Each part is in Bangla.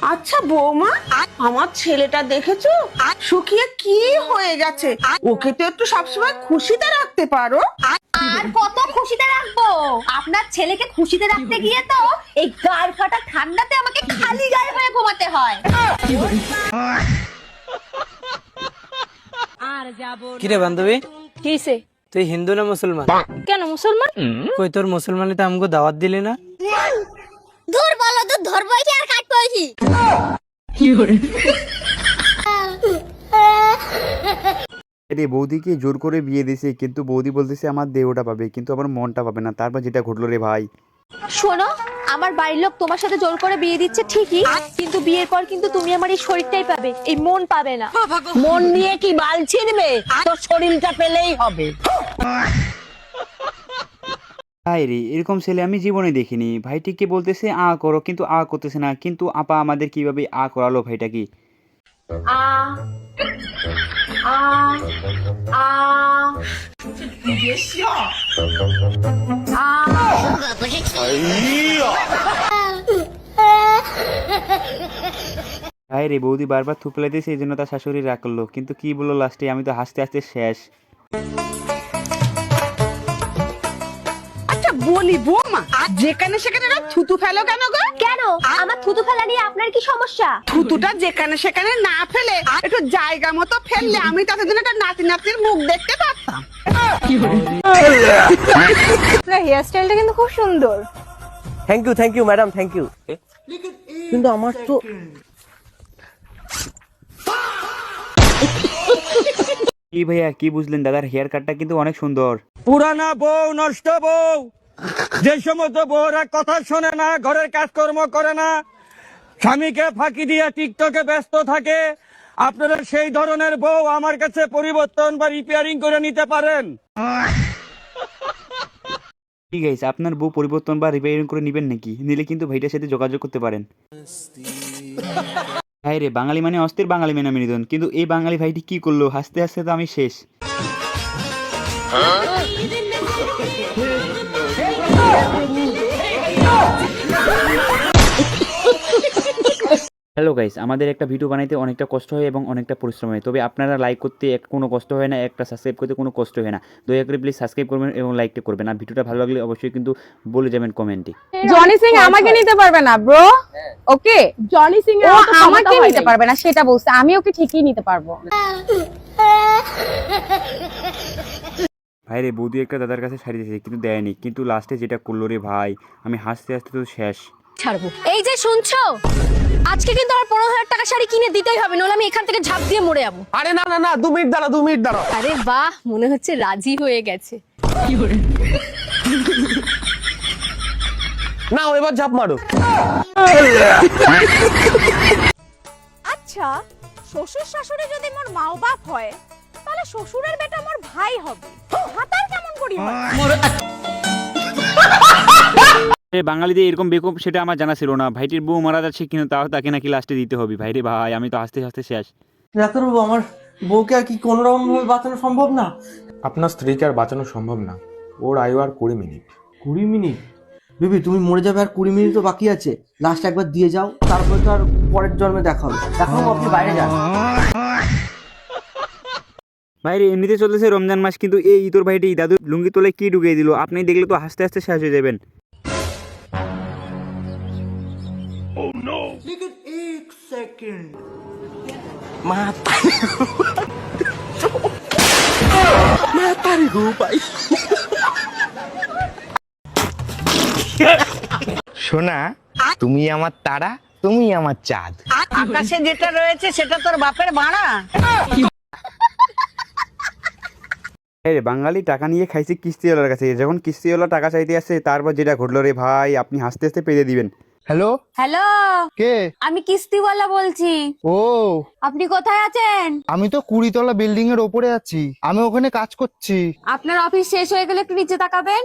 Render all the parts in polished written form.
আচ্ছা বৌমা, আমার ছেলেটা দেখেছো শুকিয়ে কি হয়ে গেছে? ওকে তো একটু সবসময় খুশিতে রাখতে পারো। আর কত খুশিতে রাখবো? আপনার ছেলেকে খুশিতে রাখতে গিয়ে তো এই গাড় ফাটা ঠান্ডাতে আমাকে খালি গায়ে হয়ে ঘুমাতে হয়। কিরে বান্ধবী, কিসে? তুই হিন্দু না মুসলমান? কেন মুসলমান? কই তোর মুসলমানিতে আমাকে দাওয়াত দিলি না? দূর বলো তো, ধরবই কি আর কাটবই কি? রে বৌদিকে জোর করে বিয়ে দিছে, কিন্তু বৌদি বলতেছে আমার দেহটা পাবে কিন্তু আমার মনটা পাবে না। তারপর যেটা ঘটলো রে ভাই। শোনো, আমার বাড়ির লোক তোমার সাথে জোর করে বিয়ে দিচ্ছে ঠিকই, কিন্তু বিয়ের পর কিন্তু তুমি আমার এই শরীরটাই পাবে, এই মন পাবে না। মন নিয়ে কি বাল ছিড়বে? তোর শরীরটা পেলেই হবে। হাই রে, এরকম ছেলে আমি জীবনে দেখিনি। ভাইটিকে বলতেছে আ করো, কিন্তু আ করতেছে না। কিন্তু আপা আমাদের কিভাবে আ করালো ভাইটা কি? আ আ আ হাই রে, বৌদি বারবার থুপ ফেলাইতেছে, এই জন্য তার শাশুড়ি রাগ করলো। কিন্তু কি বললো লাস্টে? আমি তো হাসতে হাসতে শেষ। আচ্ছা বলি বৌমা, যেখানে সেখানে এরা থুতু ফেলো কেন গো? কেন? আমার থুতু ফেলা নিয়ে আপনার কি সমস্যা? থুতুটা যেখানে সেখানে না ফেলে একটু জায়গা মতো ফেললে আমি ততদিন একটা নাতি নাতির মুখ দেখতে পারতাম। আপনার হেয়ার স্টাইলটা কিন্তু খুব সুন্দর। Thank you madam, thank you. কিন্তু আমার তো কি ভাইয়া, কি বুঝলেন? দাদার হেয়ার কাটটা কিন্তু অনেক সুন্দর। পুরানা বউ, নষ্ট বউ, যে সমস্ত বউরা কথা শোনে না, ঘরের কাজকর্ম করে না, স্বামীকে ফাঁকি দিয়ে টিকটকে ব্যস্ত থাকে, আপনারা সেই ধরনের বউ আমার কাছে পরিবর্তন বা রিপেয়ারিং করে নিতে পারেন। ঠিক আছে, আপনার বউ পরিবর্তন বা রিপেয়ারিং করে নেবেন নাকি? নিলে কিন্তু ভাইটার সাথে যোগাযোগ করতে পারেন। হাই রে, বাঙালি মানে অস্থির, বাঙালি মানে বিনোদন। কিন্তু এই বাঙালি ভাইটি কি করলো? হাসতে হাসতে তো আমি শেষ। হ্যালো গাইস, আমাদের একটা ভিডিও বানাইতে অনেকটা কষ্ট হয় এবং অনেকটা পরিশ্রম হয়। তবে আপনারা লাইক করতে কোনো কষ্ট হয় না, একটা সাবস্ক্রাইব করতে কোনো কষ্ট হয় না। দয়া করে প্লিজ সাবস্ক্রাইব করবেন এবং লাইকটা করবেন। আর ভিডিওটা ভালো লাগলে অবশ্যই কিন্তু বলে যাবেন কমেন্টে। জনি সিং আমাকে নিতে পারবে না ব্রো। ওকে, জনি সিং আমাকে নিতে পারবে না সেটা বলছে, আমি ওকে ঠিকই নিতে পারবো। ভাই রে, বৌদি একটা দাদার কাছে শাড়ি দিয়েছে কিন্তু দেয়নি, কিন্তু লাস্টে যেটা করলো রে ভাই, আমি হাসতে হাসতে তো শেষ। ছাড়বো। এই যে শুনছো, আজকে কিন্তু আমার 15,000 টাকা শাড়ি কিনে দিতেই হবে, নইলে আমি এখান থেকে ঝাঁপ দিয়ে মরে যাবো। আরে না না না, 2 মিনিট দাঁড়া, 2 মিনিট দাঁড়া। আরে বাহ, মনে হচ্ছে রাজি হয়ে গেছে। না, এবার ঝাঁপ মারো। আচ্ছা, শ্বশুর শাশুড়ি যদি মোর মাও বাপ হয়, তাহলে শ্বশুরের বেটা মোর ভাই হবে। ভাতার কেমন করি হয়? বাঙালিদের এরকম বেকুব সেটা আমার জানা ছিল না। ভাইটির বউ মারা যাচ্ছে কিন্তু তাও তাকে নাকি লাস্টে দিতে হবে। ভাই রে ভাই, আমি তো হাসতে হাসতে শেষ। ডাক্তারবাবু, আমার বউকে আর কি কোনো রকম ভাবে বাঁচানো সম্ভব না? আপনার স্ত্রীকে আর বাঁচানো সম্ভব না। ওর আয়ু আর 20 মিনিট। 20 মিনিট? বেবি তুমি মরে যাবে, আর 20 মিনিট তো বাকি আছে। লাস্ট একবার দিয়ে যাও, তারপরে তো আর পরের জন্মে দেখা হবে। এখন আপনি বাইরে যান। ভাই রে, এমনিতে চলতেছে রমজান মাস, কিন্তু এই ইতর ভাইটি দাদু লুঙ্গি তোলে কি ঢুকিয়ে দিল? আপনি দেখলে তো হাসতে হাসতে শেষ হয়ে যাবেন। সোনা, তুমি আমার তারা, তুমি আমার চাঁদ। আকাশে যেটা রয়েছে সেটা তোর বাপের ভাড়া। রে, বাঙালি টাকা নিয়ে খাইছে কিস্তিওয়ালার কাছে। যখন কিস্তিওয়ালা টাকা চাইতে আসে, তারপর যেটা ঘটলো রে ভাই, আপনি হাসতে হাসতে পেয়ে দিবেন। হ্যালো, হ্যালো, কে? আমি কিস্তিওয়ালা বলছি। ও, আপনি কোথায় আছেন? আমি তো 20 তলা বিল্ডিং এর ওপরে আছি। আমি ওখানে কাজ করছি। আপনার অফিস শেষ হয়ে গেলে একটু নিচে তাকাবেন।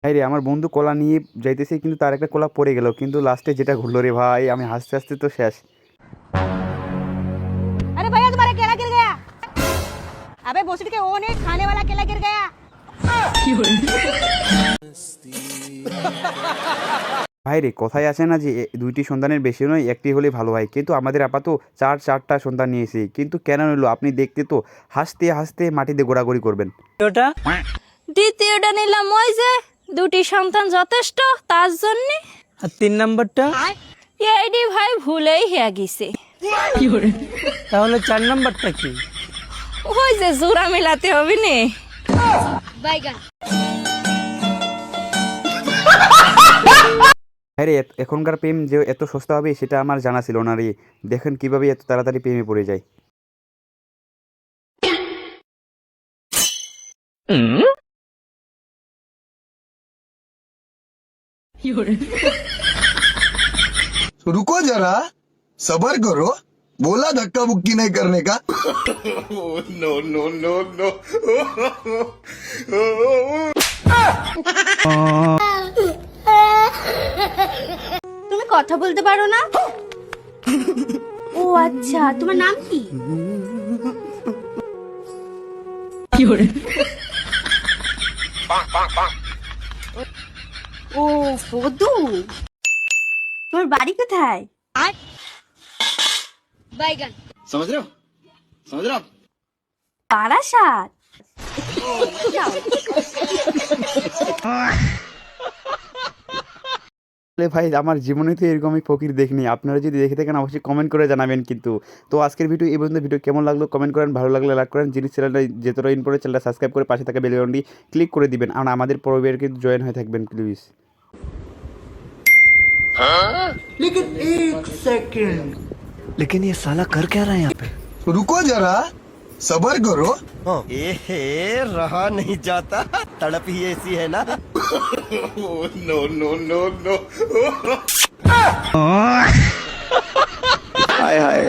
ভাই রে, আমার বন্ধু কলা নিয়ে যাইতেছে, কিন্তু তার একটা কলা পড়ে গেল। কিন্তু লাস্টে যেটা ঘটলো রে ভাই, আমি হাসতে হাসতে তো শেষ। अरे भैया तुम्हारा केला गिर गया। अबे भोसड़ी के वो नहीं, खाने वाला केला गिर गया। ভাই রে, কথায় আছে না যে দুইটি সন্তানের বেশি নয়, একটি হলে ভালো হয়। কিন্তু আমাদের আপাতত চারটা সন্তান নিয়েছি, কিন্তু কেন নিল আপনি দেখতে তো হাসতে হাসতে মাটিতে গোড়াগড়ি করবেন। দ্বিতীয়টা নিলাম ওই যে দুটি সন্তান যথেষ্ট তার জন্য। আর 3 নাম্বারটা? এইডি ভাই ভুলেই হয়ে গেছে। তাহলে 4 নাম্বারটা কি? ওই যে জোড়া মেলাতে হবে নে। হ্যাঁ রে, এখনকার প্রেম যে এত সস্তা হবে সেটা আমার জানা ছিল না রে। দেখেন কিভাবে এত তাড়াতাড়ি প্রেমে পড়ে যায়। रुको जरा, सबर करो, बोला धक्का बुक्की नहीं करने का। No no no no. তুমি কথা বলতে পারো না? ও আচ্ছা, তোমার নাম কি? ও বধু, তোমার বাড়ি কোথায়? समझ रहे हो? समझ रहे हो? বারাসাত। ভাই আমার জীবনে তো এরকমই ফকির দেখিনি। আপনারা যদি দেখে থাকেন অবশ্যই কমেন্ট করে জানাবেন। কিন্তু তো আজকের ভিডিও এই পর্যন্ত। ভিডিও কেমন লাগলো কমেন্ট করেন, ভালো লাগলে লাইক করেন। যিনি চ্যানেলটা যেতটা ইন করে চ্যানেলটা সাবস্ক্রাইব করে পাশে থাকা বেল আইকনটি ক্লিক করে দিবেন। আর আমাদের পরিবারে কিন্তু জয়েন হয়ে থাকবেন প্লিজ। लेकिन एक सेकंड, लेकिन ये साला कर क्या रहा है यहाँ पे? रुको जरा, सबर करो। ए रहा नहीं जाता, तड़प ही ऐसी है ना। No no no no. हाय हाय।